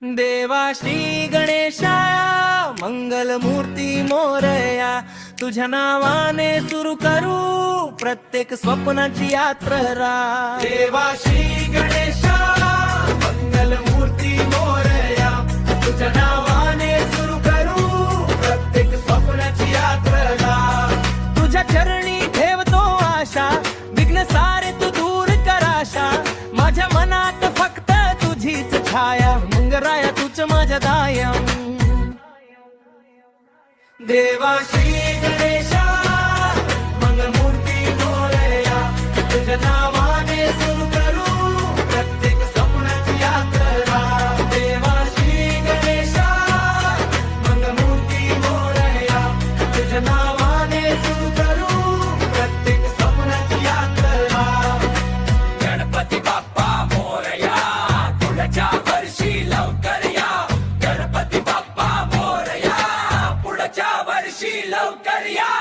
देवा श्री गणेशा मंगल मूर्ती मोरया, तुझ्या नावाने सुरू करू प्रत्येक स्वप्नाची यात्रा। देवा श्री गणेशा मंगल मूर्ती मोरया, तुझ्या नावाने सुरू करू प्रत्येक स्वप्नाची यात्रा। तुझ्या चरणी ठेवतो आशा, विघ्न सारे तू दूर कराशा, माझ्या मनात फक्त तुझीच छाया, मंगराया तूच माझ्या दाया। देवा श्री गणेशा मंगल मूर्ती मोरया, तुझ्या नावाने सुरू करू प्रत्येक स्वप्नाची यात्रा। देवा श्री गणेशा मंगल मूर्ती मोरया, तुझ्या नावाने सुरू करू प्रत्येक स्वप्नाची यात्रा। गणपती बाप्पा मोरया, पुढच्या वर्षी लवकर या। गणपती बाप्पा मोरया, पुढच्या वर्षी लवकर या।